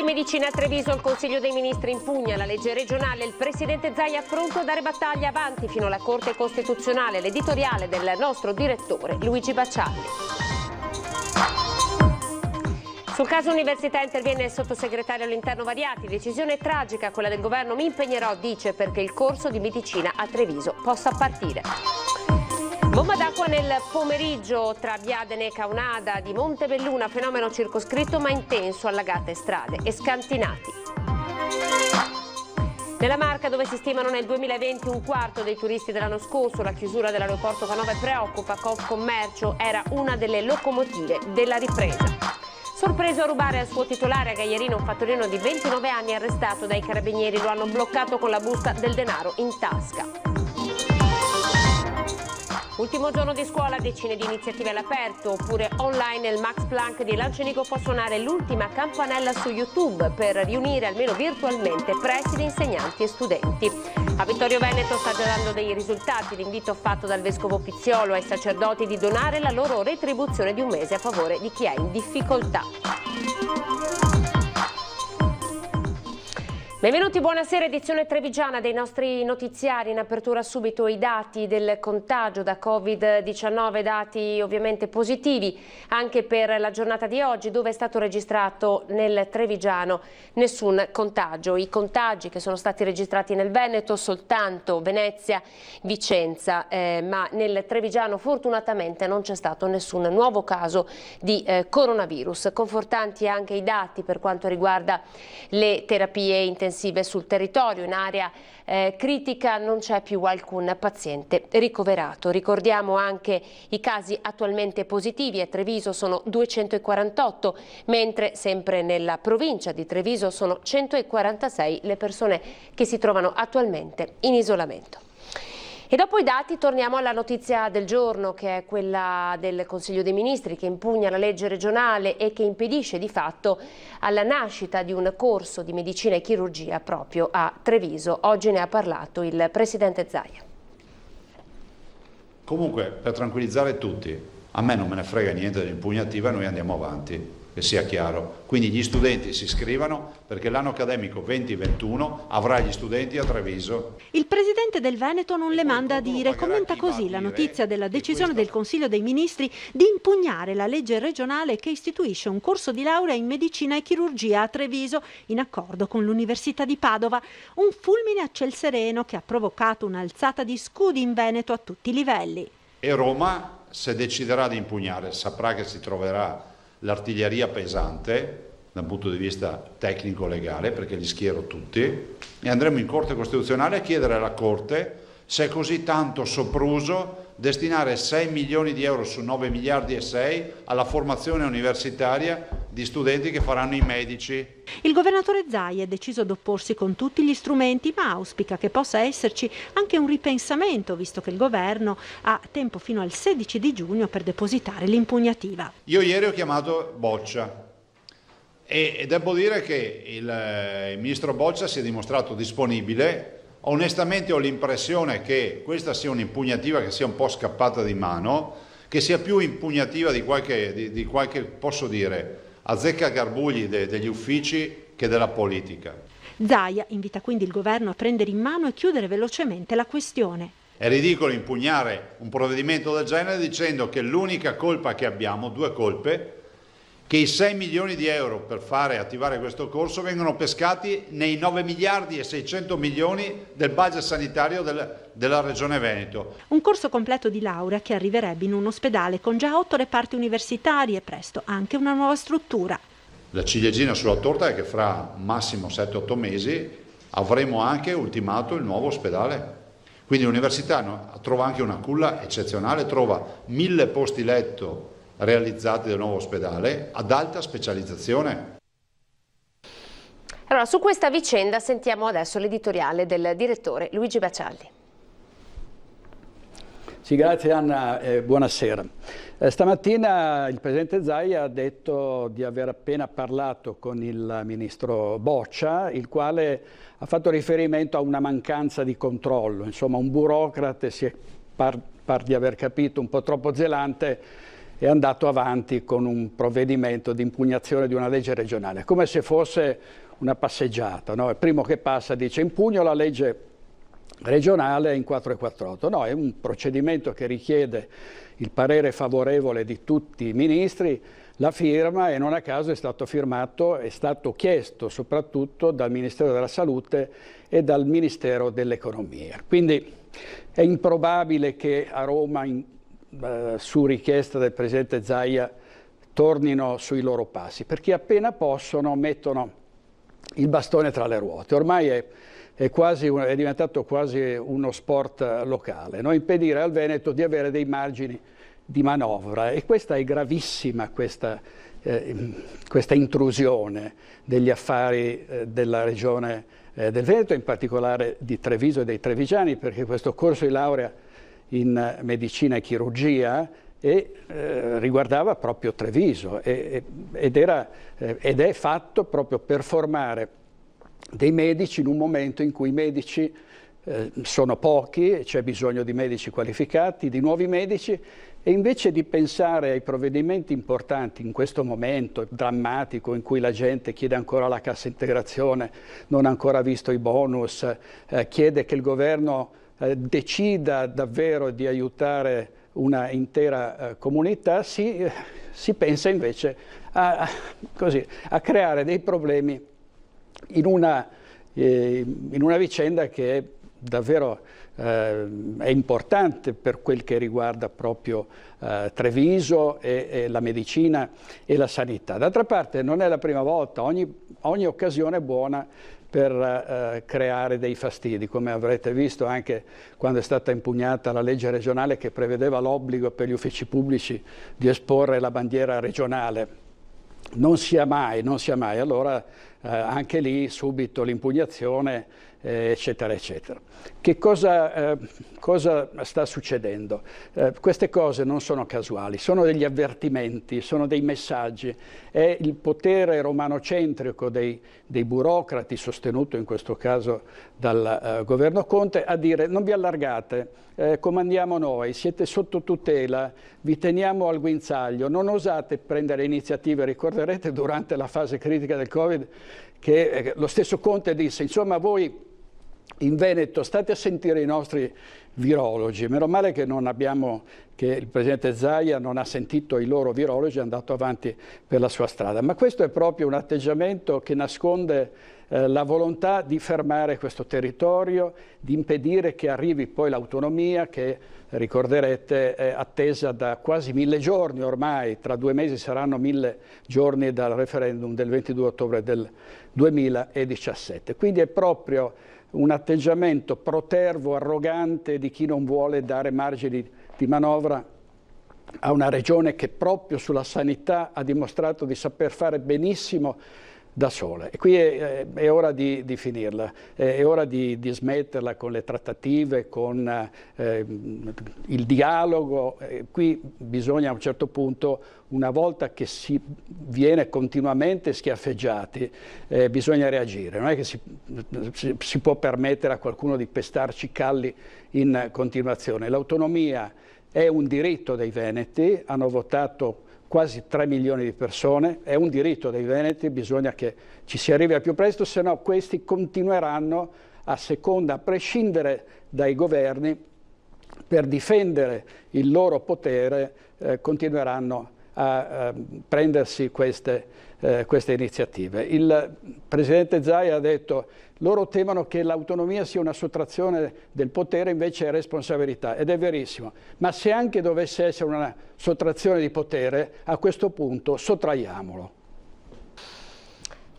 medicina a Treviso, il Consiglio dei Ministri impugna la legge regionale. Il presidente Zaia pronto a dare battaglia avanti fino alla Corte Costituzionale. L'editoriale del nostro direttore Luigi Baccialli. Sul caso università interviene il sottosegretario all'interno Variati. Decisione tragica quella del governo. Mi impegnerò, dice, perché il corso di medicina a Treviso possa partire. Bomba d'acqua nel pomeriggio tra Biadene e Caunada di Montebelluna, fenomeno circoscritto ma intenso, allagate strade e scantinati. Nella Marca, dove si stimano nel 2020 un quarto dei turisti dell'anno scorso, la chiusura dell'aeroporto Canova preoccupa. Confcommercio era una delle locomotive della ripresa. Sorpreso a rubare al suo titolare a Gaierino un fattorino di 29 anni arrestato dai carabinieri, lo hanno bloccato con la busta del denaro in tasca. Ultimo giorno di scuola, decine di iniziative all'aperto, oppure online il Max Planck di Lancenico può suonare l'ultima campanella su YouTube per riunire almeno virtualmente presidi, insegnanti e studenti. A Vittorio Veneto sta già dando dei risultati l'invito fatto dal vescovo Pizziolo ai sacerdoti di donare la loro retribuzione di un mese a favore di chi è in difficoltà. Benvenuti, buonasera, edizione trevigiana dei nostri notiziari. In apertura subito i dati del contagio da Covid-19, dati ovviamente positivi anche per la giornata di oggi, dove è stato registrato nel trevigiano nessun contagio. I contagi che sono stati registrati nel Veneto soltanto Venezia, Vicenza, ma nel trevigiano fortunatamente non c'è stato nessun nuovo caso di coronavirus. Confortanti anche i dati per quanto riguarda le terapie intensive sul territorio. In area critica non c'è più alcun paziente ricoverato. Ricordiamo anche i casi attualmente positivi. A Treviso sono 248, mentre sempre nella provincia di Treviso sono 146 le persone che si trovano attualmente in isolamento. E dopo i dati torniamo alla notizia del giorno, che è quella del Consiglio dei Ministri che impugna la legge regionale e che impedisce di fatto alla nascita di un corso di medicina e chirurgia proprio a Treviso. Oggi ne ha parlato il presidente Zaia. Comunque, per tranquillizzare tutti, a me non me ne frega niente dell'impugnativa, noi andiamo avanti, che sia chiaro. Quindi gli studenti si iscrivano perché l'anno accademico 2021 avrà gli studenti a Treviso. Il presidente del Veneto non le manda a dire, commenta così la notizia della decisione del Consiglio dei Ministri di impugnare la legge regionale che istituisce un corso di laurea in medicina e chirurgia a Treviso in accordo con l'Università di Padova. Un fulmine a ciel sereno che ha provocato un'alzata di scudi in Veneto a tutti i livelli. E Roma, se deciderà di impugnare, saprà che si troverà l'artiglieria pesante dal punto di vista tecnico-legale, perché li schiero tutti, e andremo in Corte Costituzionale a chiedere alla Corte se è così tanto sopruso destinare 6 milioni di euro su 9 miliardi e 6 alla formazione universitaria di studenti che faranno i medici. Il governatore Zaia è deciso ad opporsi con tutti gli strumenti, ma auspica che possa esserci anche un ripensamento, visto che il governo ha tempo fino al 16 di giugno per depositare l'impugnativa. Io ieri ho chiamato Boccia e devo dire che il ministro Boccia si è dimostrato disponibile. Onestamente ho l'impressione che questa sia un'impugnativa che sia un po' scappata di mano, che sia più impugnativa di qualche posso dire, azzeccagarbugli degli uffici che della politica. Zaia invita quindi il governo a prendere in mano e chiudere velocemente la questione. È ridicolo impugnare un provvedimento del genere dicendo che l'unica colpa che abbiamo, due colpe, che i 6 milioni di euro per attivare questo corso vengono pescati nei 9 miliardi e 600 milioni del budget sanitario della Regione Veneto. Un corso completo di laurea che arriverebbe in un ospedale con già 8 reparti universitari e presto anche una nuova struttura. La ciliegina sulla torta è che fra massimo 7-8 mesi avremo anche ultimato il nuovo ospedale. Quindi l'università trova anche una culla eccezionale, trova 1000 posti letto realizzati del nuovo ospedale ad alta specializzazione. Allora, su questa vicenda sentiamo adesso l'editoriale del direttore Luigi Baccialli. Sì, grazie Anna, buonasera. Stamattina il presidente Zaia ha detto di aver appena parlato con il ministro Boccia, il quale ha fatto riferimento a una mancanza di controllo. Insomma, un burocrate par di aver capito un po' troppo zelante è andato avanti con un provvedimento di impugnazione di una legge regionale, come se fosse una passeggiata, no? Il primo che passa dice impugno la legge regionale in 448. No, è un procedimento che richiede il parere favorevole di tutti i ministri, la firma, e non a caso è stato firmato, è stato chiesto soprattutto dal Ministero della Salute e dal Ministero dell'Economia. Quindi è improbabile che a Roma, su richiesta del Presidente Zaia, tornino sui loro passi, perché appena possono mettono il bastone tra le ruote. Ormai è diventato quasi uno sport locale, no? Impedire al Veneto di avere dei margini di manovra, e questa è gravissima, questa intrusione degli affari della regione del Veneto, in particolare di Treviso e dei trevigiani, perché questo corso di laurea in medicina e chirurgia riguardava proprio Treviso ed è fatto proprio per formare dei medici in un momento in cui i medici sono pochi, c'è bisogno di medici qualificati, di nuovi medici, e invece di pensare ai provvedimenti importanti in questo momento drammatico in cui la gente chiede ancora la cassa integrazione, non ha ancora visto i bonus, chiede che il governo decida davvero di aiutare una intera comunità, si pensa invece a creare dei problemi in una vicenda che è davvero è importante per quel che riguarda proprio Treviso e la medicina e la sanità. D'altra parte non è la prima volta, ogni occasione è buona per creare dei fastidi, come avrete visto anche quando è stata impugnata la legge regionale che prevedeva l'obbligo per gli uffici pubblici di esporre la bandiera regionale. Non sia mai, allora anche lì subito l'impugnazione, eccetera, eccetera. Che cosa sta succedendo? Queste cose non sono casuali, sono degli avvertimenti, sono dei messaggi. È il potere romanocentrico dei burocrati, sostenuto in questo caso dal governo Conte, a dire non vi allargate, comandiamo noi, siete sotto tutela, vi teniamo al guinzaglio, non osate prendere iniziative. Ricorderete durante la fase critica del Covid che lo stesso Conte disse, insomma voi in Veneto state a sentire i nostri virologi, meno male che il Presidente Zaia non ha sentito i loro virologi, è andato avanti per la sua strada. Ma questo è proprio un atteggiamento che nasconde la volontà di fermare questo territorio, di impedire che arrivi poi l'autonomia che, ricorderete, è attesa da quasi 1000 giorni ormai. Tra 2 mesi saranno 1000 giorni dal referendum del 22 ottobre del 2017. Quindi è proprio un atteggiamento protervo, arrogante di chi non vuole dare margini di manovra a una regione che proprio sulla sanità ha dimostrato di saper fare benissimo da sola. E qui è ora di finirla, è ora di smetterla con le trattative, con il dialogo. Qui bisogna a un certo punto, una volta che si viene continuamente schiaffeggiati, bisogna reagire. Non è che si può permettere a qualcuno di pestarci calli in continuazione. L'autonomia è un diritto dei veneti, hanno votato quasi 3 milioni di persone, è un diritto dei veneti, bisogna che ci si arrivi al più presto, se no questi continueranno a prescindere dai governi, per difendere il loro potere, continueranno a prendersi queste iniziative. Il Presidente Zaia ha detto loro temono che l'autonomia sia una sottrazione del potere, invece è responsabilità, ed è verissimo. Ma se anche dovesse essere una sottrazione di potere, a questo punto sottraiamolo.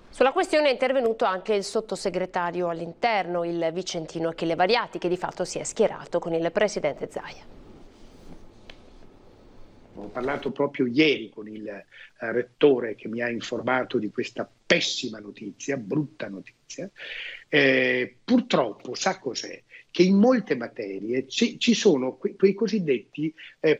Sulla questione è intervenuto anche il sottosegretario all'interno, il vicentino Achille Variati, che di fatto si è schierato con il Presidente Zaia. Ho parlato proprio ieri con il rettore che mi ha informato di questa pessima notizia, brutta notizia. Purtroppo sa cos'è? Che in molte materie ci sono quei cosiddetti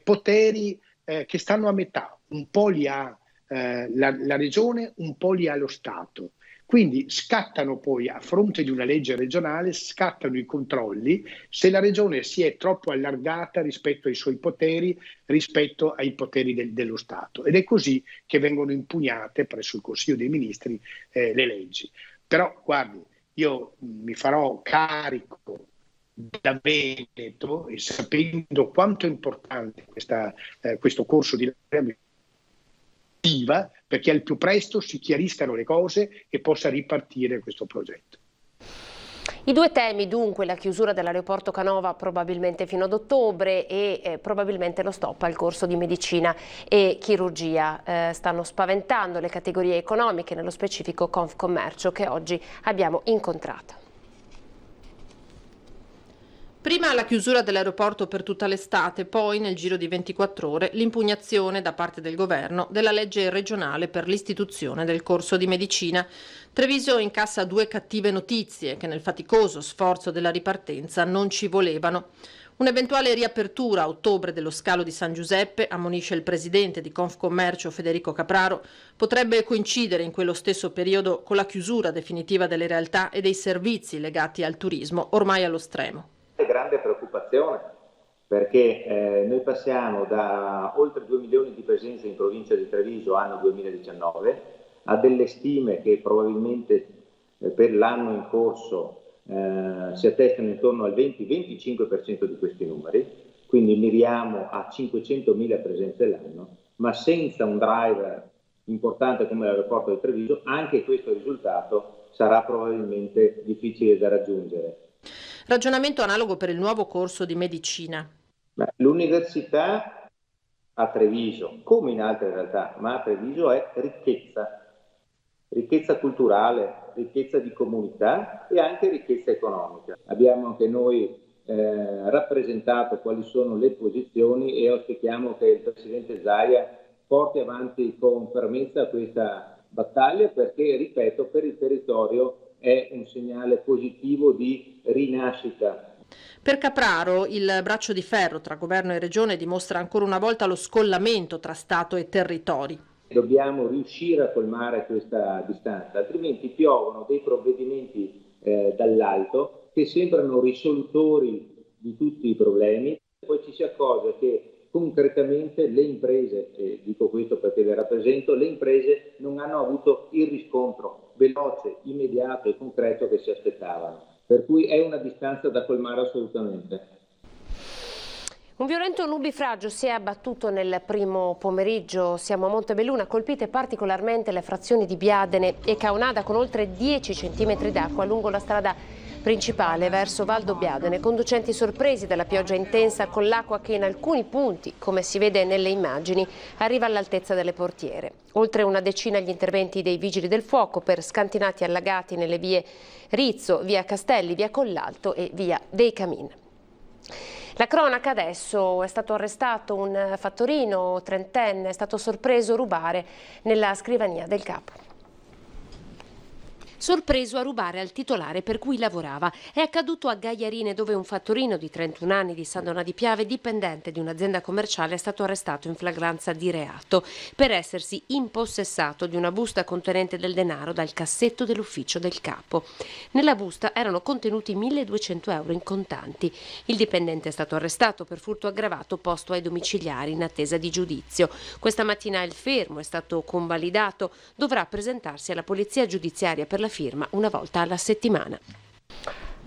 poteri che stanno a metà, un po' li ha la regione, un po' li ha lo Stato. Quindi scattano poi, a fronte di una legge regionale, scattano i controlli se la regione si è troppo allargata rispetto ai suoi poteri, rispetto ai poteri dello Stato. Ed è così che vengono impugnate presso il Consiglio dei Ministri le leggi. Però, guardi, io mi farò carico da Veneto, e sapendo quanto è importante questo corso di laurea, perché al più presto si chiariscano le cose e possa ripartire questo progetto. I due temi dunque, la chiusura dell'aeroporto Canova probabilmente fino ad ottobre e probabilmente lo stop al corso di medicina e chirurgia, stanno spaventando le categorie economiche, nello specifico Confcommercio che oggi abbiamo incontrato. Prima la chiusura dell'aeroporto per tutta l'estate, poi nel giro di 24 ore l'impugnazione da parte del governo della legge regionale per l'istituzione del corso di medicina. Treviso incassa due cattive notizie che nel faticoso sforzo della ripartenza non ci volevano. Un'eventuale riapertura a ottobre dello scalo di San Giuseppe, ammonisce il presidente di Confcommercio Federico Capraro, potrebbe coincidere in quello stesso periodo con la chiusura definitiva delle realtà e dei servizi legati al turismo, ormai allo stremo. Grande preoccupazione perché noi passiamo da oltre 2 milioni di presenze in provincia di Treviso anno 2019 a delle stime che probabilmente per l'anno in corso si attestano intorno al 20-25% di questi numeri, quindi miriamo a 500.000 presenze l'anno, ma senza un driver importante come l'aeroporto di Treviso anche questo risultato sarà probabilmente difficile da raggiungere. Ragionamento analogo per il nuovo corso di medicina. L'università a Treviso, come in altre realtà, ma a Treviso è ricchezza culturale, ricchezza di comunità e anche ricchezza economica. Abbiamo anche noi rappresentato quali sono le posizioni e auspichiamo che il Presidente Zaia porti avanti con fermezza questa battaglia perché, ripeto, per il territorio è un segnale positivo di rinascita. Per Capraro il braccio di ferro tra governo e regione dimostra ancora una volta lo scollamento tra Stato e territori. Dobbiamo riuscire a colmare questa distanza, altrimenti piovono dei provvedimenti dall'alto che sembrano risolutori di tutti i problemi. Poi ci si accorge che concretamente le imprese, e dico questo perché le rappresento, le imprese non hanno avuto il riscontro veloce, immediato e concreto che si aspettavano. Per cui è una distanza da colmare assolutamente. Un violento nubifragio si è abbattuto nel primo pomeriggio. Siamo a Montebelluna, colpite particolarmente le frazioni di Biadene e Caonada con oltre 10 centimetri d'acqua lungo la strada principale verso Valdobbiadene, conducenti sorpresi dalla pioggia intensa con l'acqua che in alcuni punti, come si vede nelle immagini, arriva all'altezza delle portiere. Oltre una decina gli interventi dei vigili del fuoco per scantinati allagati nelle vie Rizzo, via Castelli, via Collalto e via dei Camin. La cronaca adesso: è stato arrestato un fattorino trentenne, è stato sorpreso a rubare nella scrivania del capo. Sorpreso a rubare al titolare per cui lavorava. È accaduto a Gaiarine, dove un fattorino di 31 anni di San Donà di Piave, dipendente di un'azienda commerciale, è stato arrestato in flagranza di reato per essersi impossessato di una busta contenente del denaro dal cassetto dell'ufficio del capo. Nella busta erano contenuti 1.200 euro in contanti. Il dipendente è stato arrestato per furto aggravato posto ai domiciliari in attesa di giudizio. Questa mattina il fermo è stato convalidato, dovrà presentarsi alla polizia giudiziaria per la firma una volta alla settimana.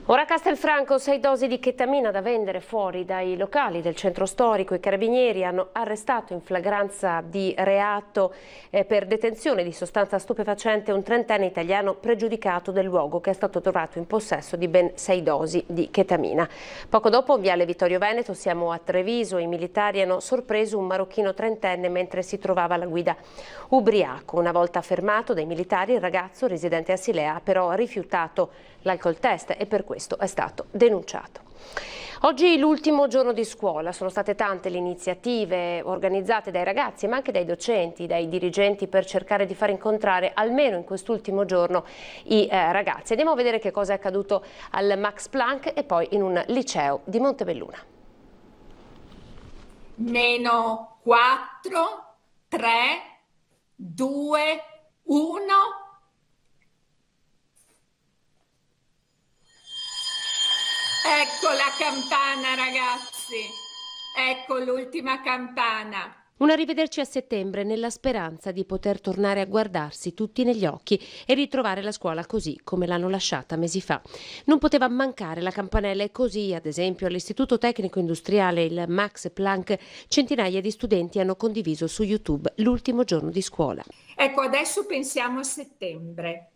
Ora a Castelfranco 6 dosi di chetamina da vendere fuori dai locali del centro storico. I carabinieri hanno arrestato in flagranza di reato per detenzione di sostanza stupefacente un trentenne italiano pregiudicato del luogo, che è stato trovato in possesso di ben 6 dosi di chetamina. Poco dopo, in viale Vittorio Veneto, siamo a Treviso. I militari hanno sorpreso un marocchino trentenne mentre si trovava alla guida ubriaco. Una volta fermato dai militari, il ragazzo residente a Silea ha però rifiutato l'alcol test e per questo è stato denunciato. Oggi l'ultimo giorno di scuola, sono state tante le iniziative organizzate dai ragazzi ma anche dai docenti, dai dirigenti per cercare di far incontrare almeno in quest'ultimo giorno i ragazzi. Andiamo a vedere che cosa è accaduto al Max Planck e poi in un liceo di Montebelluna. -4, 3, 2, 1... Ecco la campana, ragazzi. Ecco l'ultima campana. Un arrivederci a settembre nella speranza di poter tornare a guardarsi tutti negli occhi e ritrovare la scuola così come l'hanno lasciata mesi fa. Non poteva mancare la campanella e così, ad esempio, all'Istituto Tecnico Industriale, il Max Planck, centinaia di studenti hanno condiviso su YouTube l'ultimo giorno di scuola. Ecco, adesso pensiamo a settembre.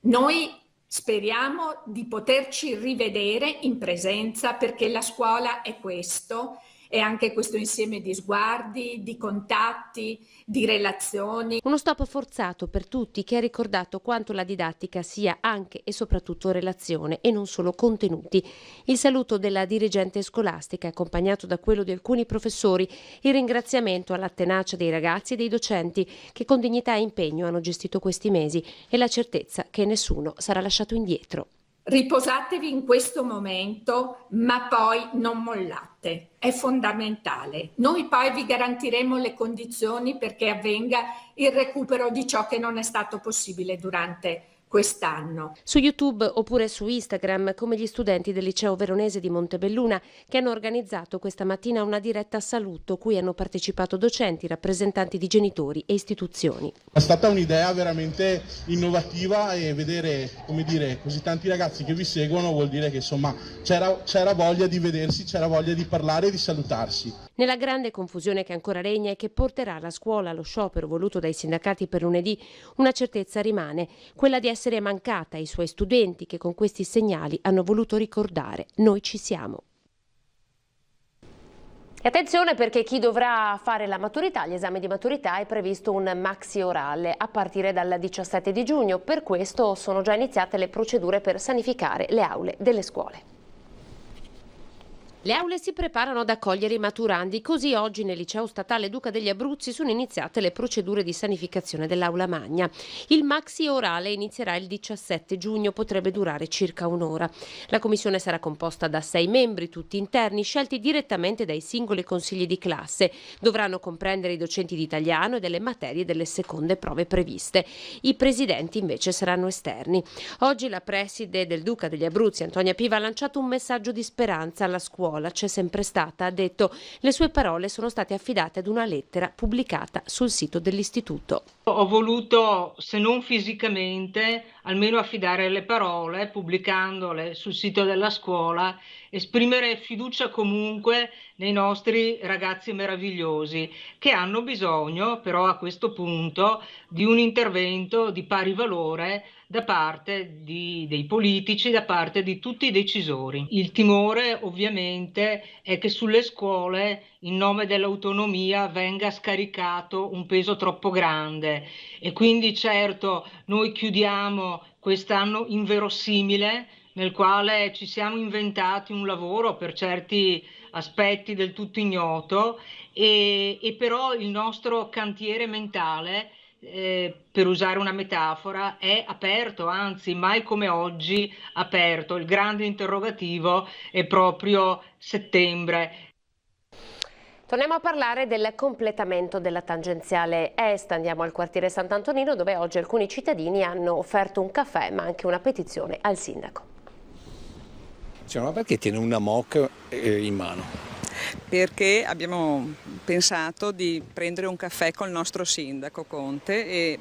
Noi speriamo di poterci rivedere in presenza, perché la scuola è questo. E anche questo insieme di sguardi, di contatti, di relazioni. Uno stop forzato per tutti che ha ricordato quanto la didattica sia anche e soprattutto relazione e non solo contenuti. Il saluto della dirigente scolastica accompagnato da quello di alcuni professori, il ringraziamento alla tenacia dei ragazzi e dei docenti che con dignità e impegno hanno gestito questi mesi e la certezza che nessuno sarà lasciato indietro. Riposatevi in questo momento, ma poi non mollate, è fondamentale. Noi poi vi garantiremo le condizioni perché avvenga il recupero di ciò che non è stato possibile durante quest'anno. Su YouTube oppure su Instagram, come gli studenti del liceo veronese di Montebelluna che hanno organizzato questa mattina una diretta saluto cui hanno partecipato docenti, rappresentanti di genitori e istituzioni. È stata un'idea veramente innovativa e vedere, come dire, così tanti ragazzi che vi seguono vuol dire che insomma c'era voglia di vedersi, c'era voglia di parlare e di salutarsi. Nella grande confusione che ancora regna e che porterà la scuola allo sciopero voluto dai sindacati per lunedì, una certezza rimane, quella di essere mancata ai suoi studenti che con questi segnali hanno voluto ricordare: noi ci siamo. E attenzione, perché chi dovrà fare la maturità, gli esami di maturità, è previsto un maxi orale a partire dal 17 di giugno. Per questo sono già iniziate le procedure per sanificare le aule delle scuole. Le aule si preparano ad accogliere i maturandi, così oggi nel liceo statale Duca degli Abruzzi sono iniziate le procedure di sanificazione dell'aula magna. Il maxi orale inizierà il 17 giugno, potrebbe durare circa un'ora. La commissione sarà composta da 6 membri, tutti interni, scelti direttamente dai singoli consigli di classe. Dovranno comprendere i docenti di italiano e delle materie delle seconde prove previste. I presidenti invece saranno esterni. Oggi la preside del Duca degli Abruzzi, Antonia Piva, ha lanciato un messaggio di speranza alla scuola. C'è sempre stata, ha detto. Le sue parole sono state affidate ad una lettera pubblicata sul sito dell'istituto. Ho voluto, se non fisicamente, almeno affidare le parole, pubblicandole sul sito della scuola, esprimere fiducia comunque nei nostri ragazzi meravigliosi, che hanno bisogno però a questo punto di un intervento di pari valore da parte dei politici, da parte di tutti i decisori. Il timore ovviamente è che sulle scuole, in nome dell'autonomia, venga scaricato un peso troppo grande e quindi certo noi chiudiamo quest'anno inverosimile, nel quale ci siamo inventati un lavoro per certi aspetti del tutto ignoto e però il nostro cantiere mentale, per usare una metafora, è aperto, anzi mai come oggi aperto. Il grande interrogativo è proprio settembre. Torniamo a parlare del completamento della tangenziale est. Andiamo al quartiere Sant'Antonino, dove oggi alcuni cittadini hanno offerto un caffè ma anche una petizione al sindaco. Ma perché tiene una mock in mano? Perché abbiamo pensato di prendere un caffè col nostro sindaco Conte e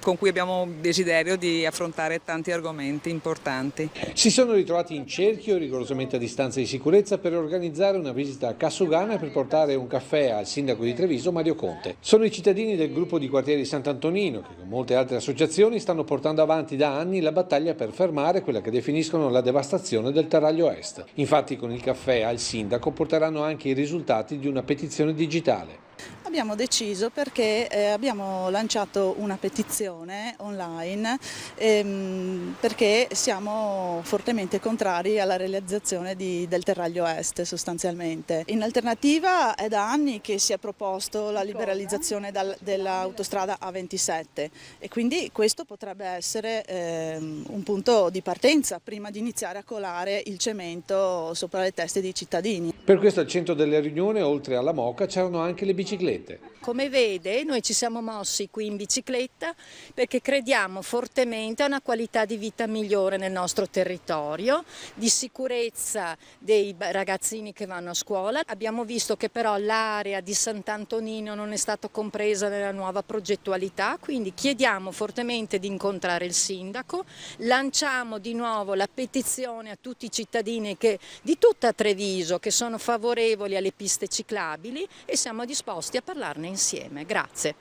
con cui abbiamo desiderio di affrontare tanti argomenti importanti. Si sono ritrovati in cerchio, rigorosamente a distanza di sicurezza, per organizzare una visita a Cassugana e per portare un caffè al sindaco di Treviso Mario Conte. Sono i cittadini del gruppo di quartieri Sant'Antonino che con molte altre associazioni stanno portando avanti da anni la battaglia per fermare quella che definiscono la devastazione del Terraglio Est. Infatti con il caffè al sindaco porteranno anche i risultati di una petizione digitale. Abbiamo deciso perché abbiamo lanciato una petizione online perché siamo fortemente contrari alla realizzazione del Terraglio Est sostanzialmente. In alternativa è da anni che si è proposto la liberalizzazione dell'autostrada A27 e quindi questo potrebbe essere un punto di partenza prima di iniziare a colare il cemento sopra le teste dei cittadini. Per questo al centro della riunione, oltre alla moka, c'erano anche le biciclette. Come vede, noi ci siamo mossi qui in bicicletta perché crediamo fortemente a una qualità di vita migliore nel nostro territorio, di sicurezza dei ragazzini che vanno a scuola. Abbiamo visto che però l'area di Sant'Antonino non è stata compresa nella nuova progettualità, quindi chiediamo fortemente di incontrare il sindaco, lanciamo di nuovo la petizione a tutti i cittadini di tutta Treviso che sono favorevoli alle piste ciclabili e siamo disposti a parlarne insieme. Grazie.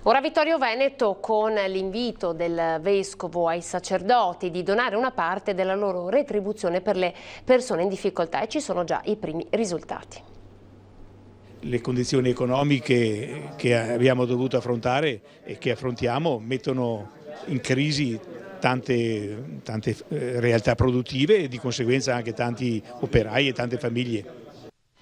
Ora Vittorio Veneto con l'invito del Vescovo ai sacerdoti di donare una parte della loro retribuzione per le persone in difficoltà e ci sono già i primi risultati. Le condizioni economiche che abbiamo dovuto affrontare e che affrontiamo mettono in crisi tante realtà produttive e di conseguenza anche tanti operai e tante famiglie.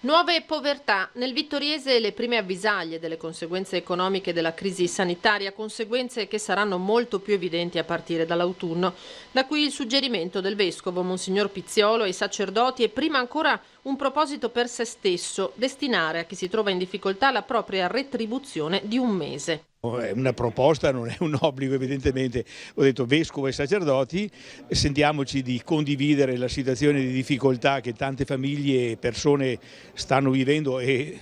Nuove povertà. Nel Vittoriese le prime avvisaglie delle conseguenze economiche della crisi sanitaria, conseguenze che saranno molto più evidenti a partire dall'autunno. Da qui il suggerimento del Vescovo Monsignor Pizziolo ai sacerdoti e prima ancora un proposito per se stesso, destinare a chi si trova in difficoltà la propria retribuzione di un mese. È una proposta, non è un obbligo evidentemente. Ho detto Vescovo e sacerdoti, sentiamoci di condividere la situazione di difficoltà che tante famiglie e persone stanno vivendo e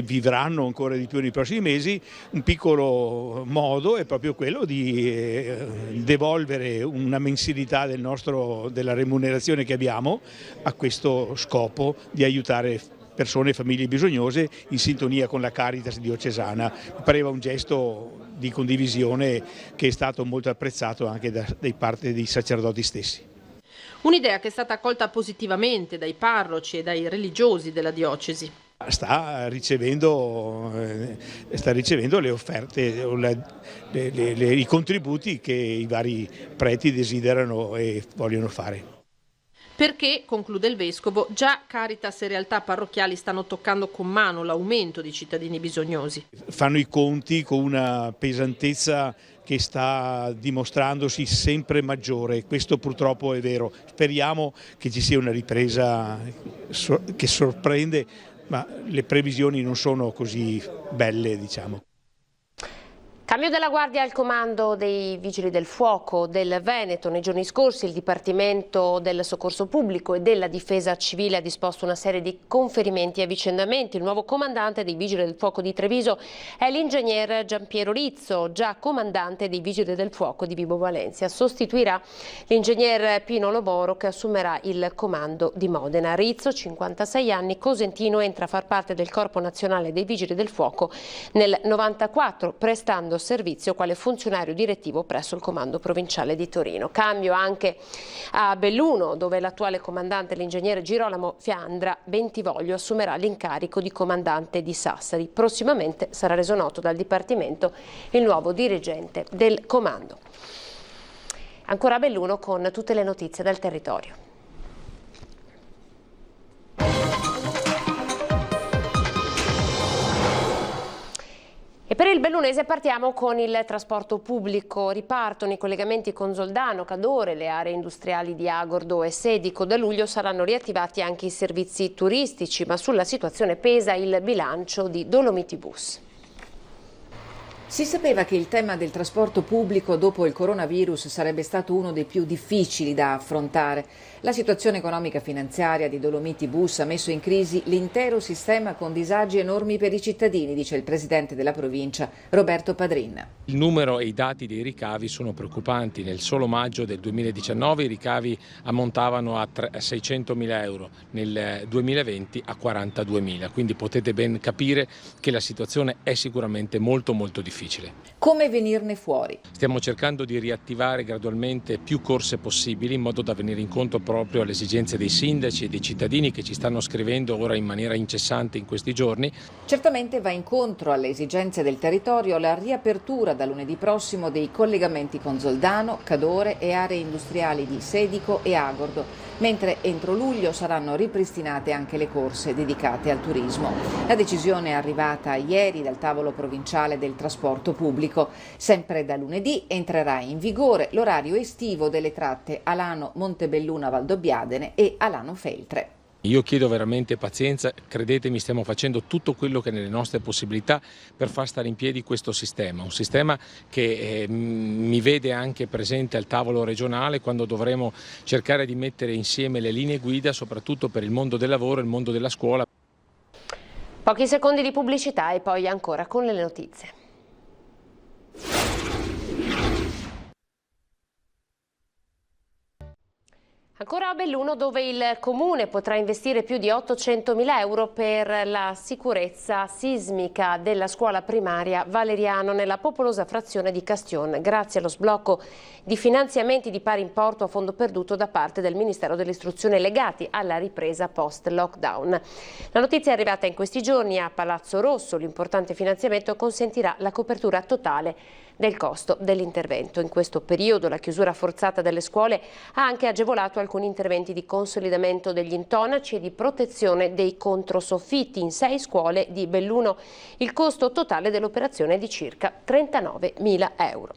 vivranno ancora di più nei prossimi mesi. Un piccolo modo è proprio quello di devolvere una mensilità della remunerazione che abbiamo a questo scopo di aiutare persone e famiglie bisognose in sintonia con la Caritas diocesana. Mi pareva un gesto di condivisione che è stato molto apprezzato anche da parte dei sacerdoti stessi. Un'idea che è stata accolta positivamente dai parroci e dai religiosi della diocesi. Sta ricevendo le offerte, i contributi che i vari preti desiderano e vogliono fare. Perché, conclude il Vescovo, già Caritas e realtà parrocchiali stanno toccando con mano l'aumento di cittadini bisognosi. Fanno i conti con una pesantezza che sta dimostrandosi sempre maggiore, questo purtroppo è vero. Speriamo che ci sia una ripresa che sorprende, ma le previsioni non sono così belle, diciamo. Cambio della guardia al comando dei Vigili del Fuoco del Veneto. Nei giorni scorsi il Dipartimento del Soccorso Pubblico e della Difesa Civile ha disposto una serie di conferimenti e avvicendamenti. Il nuovo comandante dei Vigili del Fuoco di Treviso è l'ingegner Giampiero Rizzo, già comandante dei Vigili del Fuoco di Vibo Valentia. Sostituirà l'ingegner Pino Loboro che assumerà il comando di Modena. Rizzo, 56 anni, cosentino, entra a far parte del Corpo Nazionale dei Vigili del Fuoco nel 94, prestando servizio quale funzionario direttivo presso il comando provinciale di Torino. Cambio anche a Belluno, dove l'attuale comandante, l'ingegnere Girolamo Fiandra Bentivoglio, assumerà l'incarico di comandante di Sassari. Prossimamente sarà reso noto dal Dipartimento il nuovo dirigente del comando. Ancora a Belluno con tutte le notizie del territorio. E per il bellunese partiamo con il trasporto pubblico. Ripartono i collegamenti con Soldano, Cadore, le aree industriali di Agordo e Sedico. Da luglio saranno riattivati anche i servizi turistici, ma sulla situazione pesa il bilancio di Dolomiti Bus. Si sapeva che il tema del trasporto pubblico dopo il coronavirus sarebbe stato uno dei più difficili da affrontare. La situazione economica finanziaria di Dolomiti Bus ha messo in crisi l'intero sistema con disagi enormi per i cittadini, dice il presidente della provincia Roberto Padrin. Il numero e i dati dei ricavi sono preoccupanti. Nel solo maggio del 2019 i ricavi ammontavano a 600.000 euro, nel 2020 a 42.000, quindi potete ben capire che la situazione è sicuramente molto difficile. Come venirne fuori? Stiamo cercando di riattivare gradualmente più corse possibili in modo da venire incontro proprio alle esigenze dei sindaci e dei cittadini che ci stanno scrivendo ora in maniera incessante in questi giorni. Certamente va incontro alle esigenze del territorio la riapertura da lunedì prossimo dei collegamenti con Soldano, Cadore e aree industriali di Sedico e Agordo, mentre entro luglio saranno ripristinate anche le corse dedicate al turismo. La decisione è arrivata ieri dal tavolo provinciale del trasporto pubblico. Sempre da lunedì entrerà in vigore l'orario estivo delle tratte Alano Montebelluna Valdobbiadene e Alano Feltre. Io chiedo veramente pazienza, credetemi, stiamo facendo tutto quello che è nelle nostre possibilità per far stare in piedi questo sistema, un sistema che mi vede anche presente al tavolo regionale quando dovremo cercare di mettere insieme le linee guida, soprattutto per il mondo del lavoro e il mondo della scuola. Pochi secondi di pubblicità e poi ancora con le notizie. Ancora a Belluno, dove il Comune potrà investire più di 800.000 euro per la sicurezza sismica della scuola primaria Valeriano nella popolosa frazione di Castion, grazie allo sblocco di finanziamenti di pari importo a fondo perduto da parte del Ministero dell'Istruzione legati alla ripresa post-lockdown. La notizia è arrivata in questi giorni a Palazzo Rosso. L'importante finanziamento consentirà la copertura totale del costo dell'intervento. In questo periodo la chiusura forzata delle scuole ha anche agevolato alcuni interventi di consolidamento degli intonaci e di protezione dei controsoffitti in 6 scuole di Belluno. Il costo totale dell'operazione è di circa 39.000 euro.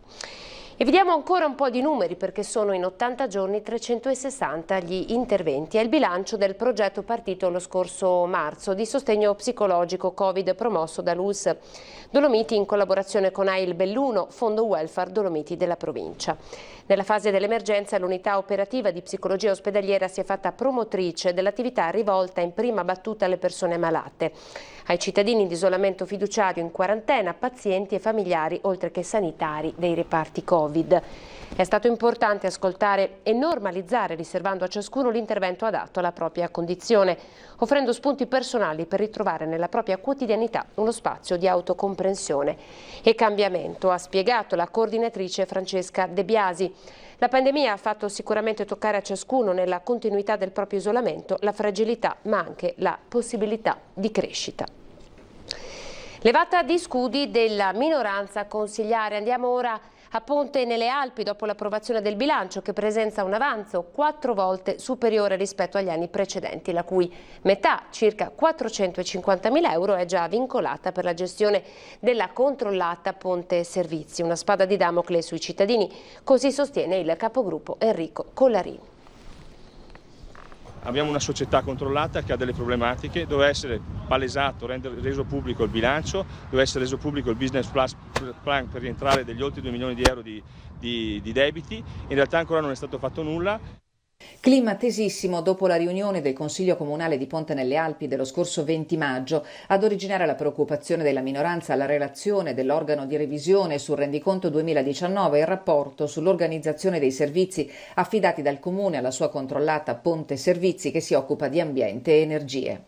E vediamo ancora un po' di numeri, perché sono in 80 giorni 360 gli interventi. È il bilancio del progetto partito lo scorso marzo di sostegno psicologico Covid promosso da LUS Dolomiti in collaborazione con AIL Belluno, Fondo Welfare Dolomiti della provincia. Nella fase dell'emergenza l'unità operativa di psicologia ospedaliera si è fatta promotrice dell'attività rivolta in prima battuta alle persone malate, ai cittadini di isolamento fiduciario in quarantena, pazienti e familiari, oltre che sanitari dei reparti Covid. È stato importante ascoltare e normalizzare, riservando a ciascuno l'intervento adatto alla propria condizione, offrendo spunti personali per ritrovare nella propria quotidianità uno spazio di autocomprensione e cambiamento, ha spiegato la coordinatrice Francesca De Biasi. La pandemia ha fatto sicuramente toccare a ciascuno, nella continuità del proprio isolamento, la fragilità ma anche la possibilità di crescita. Levata di scudi della minoranza consigliare. Andiamo ora a Ponte nelle Alpi, dopo l'approvazione del bilancio che presenta un avanzo 4 volte superiore rispetto agli anni precedenti, la cui metà, circa 450.000 euro, è già vincolata per la gestione della controllata Ponte Servizi, una spada di Damocle sui cittadini, così sostiene il capogruppo Enrico Collarini. Abbiamo una società controllata che ha delle problematiche, doveva essere palesato, reso pubblico il bilancio, doveva essere reso pubblico il business plan per rientrare degli oltre 2 milioni di euro di debiti, in realtà ancora non è stato fatto nulla. Clima tesissimo dopo la riunione del Consiglio Comunale di Ponte nelle Alpi dello scorso 20 maggio, ad originare la preoccupazione della minoranza alla relazione dell'organo di revisione sul rendiconto 2019 e il rapporto sull'organizzazione dei servizi affidati dal Comune alla sua controllata Ponte Servizi, che si occupa di ambiente e energie.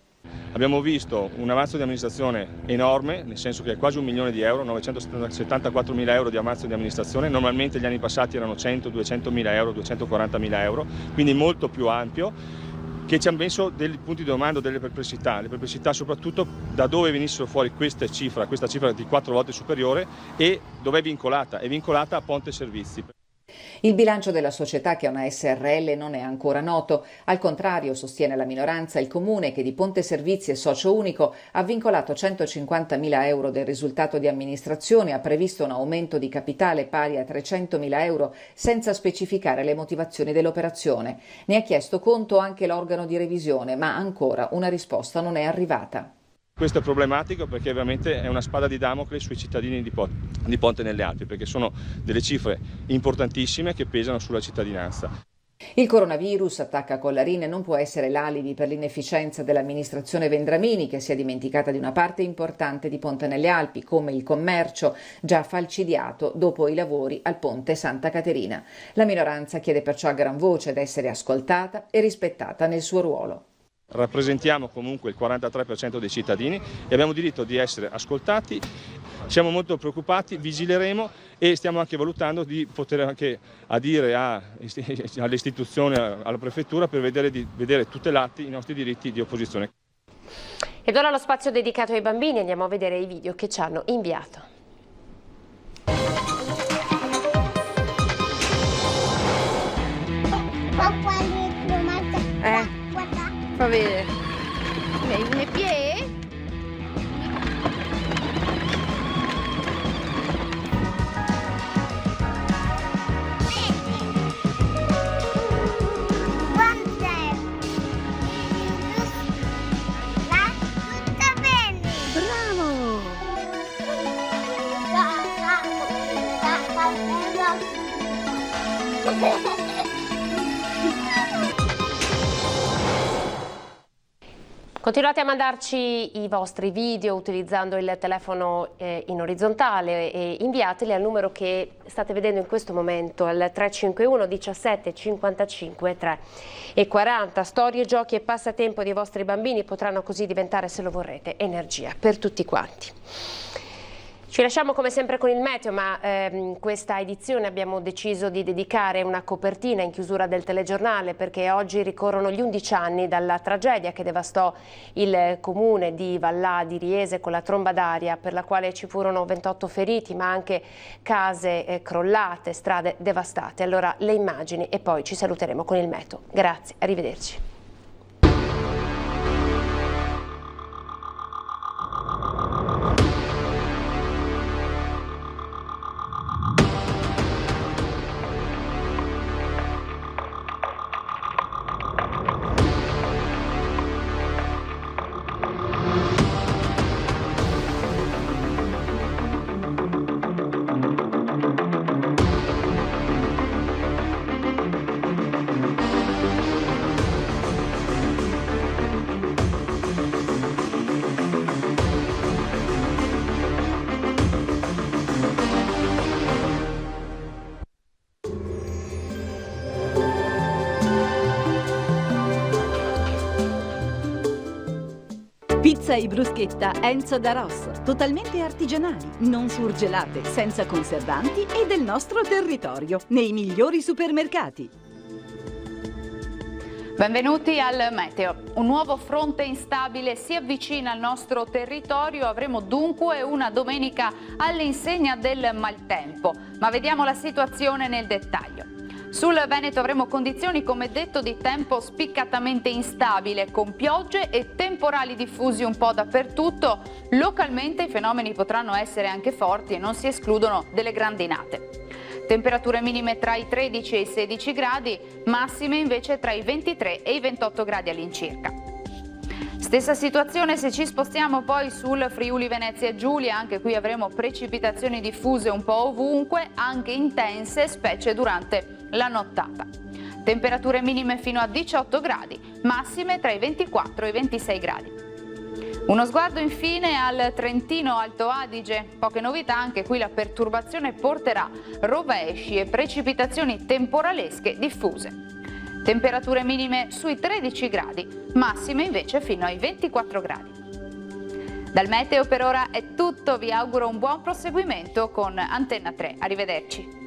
Abbiamo visto un avanzo di amministrazione enorme, nel senso che è quasi 1 milione di euro, 974.000 euro di avanzo di amministrazione, normalmente gli anni passati erano 100, 200.000 euro, 240.000 euro, quindi molto più ampio, che ci ha messo dei punti di domanda, delle perplessità, le perplessità soprattutto da dove venissero fuori questa cifra di 4 volte superiore e dove è vincolata a Ponte Servizi. Il bilancio della società, che è una SRL, non è ancora noto. Al contrario, sostiene la minoranza, il Comune, che di Ponte Servizi è socio unico, ha vincolato 150.000 euro del risultato di amministrazione e ha previsto un aumento di capitale pari a 300.000 euro senza specificare le motivazioni dell'operazione. Ne ha chiesto conto anche l'organo di revisione, ma ancora una risposta non è arrivata. Questo è problematico perché veramente è una spada di Damocle sui cittadini di Ponte nelle Alpi, perché sono delle cifre importantissime che pesano sulla cittadinanza. Il coronavirus, attacca Collarini, non può essere l'alibi per l'inefficienza dell'amministrazione Vendramini, che si è dimenticata di una parte importante di Ponte nelle Alpi, come il commercio, già falcidiato dopo i lavori al Ponte Santa Caterina. La minoranza chiede perciò a gran voce di essere ascoltata e rispettata nel suo ruolo. Rappresentiamo comunque il 43% dei cittadini e abbiamo diritto di essere ascoltati, siamo molto preoccupati, vigileremo e stiamo anche valutando di poter anche adire alle istituzioni, alla prefettura, per vedere tutelati i nostri diritti di opposizione. Ed ora lo spazio dedicato ai bambini, andiamo a vedere i video che ci hanno inviato. Fa vedere. Le piedi? Continuate a mandarci i vostri video utilizzando il telefono in orizzontale e inviateli al numero che state vedendo in questo momento, al 351 17 55 3 e 40. Storie, giochi e passatempo dei vostri bambini potranno così diventare, se lo vorrete, energia per tutti quanti. Ci lasciamo come sempre con il meteo, ma in questa edizione abbiamo deciso di dedicare una copertina in chiusura del telegiornale, perché oggi ricorrono gli 11 anni dalla tragedia che devastò il comune di Vallà di Riese con la tromba d'aria, per la quale ci furono 28 feriti, ma anche case crollate, strade devastate. Allora le immagini e poi ci saluteremo con il meteo. Grazie, arrivederci. Pizza e bruschetta Enzo da Rosso, totalmente artigianali, non surgelate, senza conservanti e del nostro territorio, nei migliori supermercati. Benvenuti al Meteo. Un nuovo fronte instabile si avvicina al nostro territorio, avremo dunque una domenica all'insegna del maltempo, ma vediamo la situazione nel dettaglio. Sul Veneto avremo condizioni, come detto, di tempo spiccatamente instabile, con piogge e temporali diffusi un po' dappertutto. Localmente i fenomeni potranno essere anche forti e non si escludono delle grandinate. Temperature minime tra i 13 e i 16 gradi, massime invece tra i 23 e i 28 gradi all'incirca. Stessa situazione se ci spostiamo poi sul Friuli Venezia Giulia, anche qui avremo precipitazioni diffuse un po' ovunque, anche intense, specie durante la nottata. Temperature minime fino a 18 gradi, massime tra i 24 e i 26 gradi. Uno sguardo infine al Trentino Alto Adige, poche novità, anche qui la perturbazione porterà rovesci e precipitazioni temporalesche diffuse. Temperature minime sui 13 gradi, massime invece fino ai 24 gradi. Dal meteo per ora è tutto, vi auguro un buon proseguimento con Antenna 3. Arrivederci.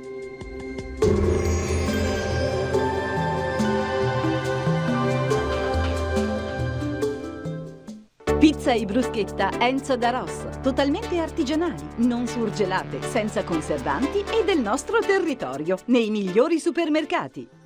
Pizza e bruschetta Enzo da Rosso, totalmente artigianali, non surgelate, senza conservanti e del nostro territorio, nei migliori supermercati.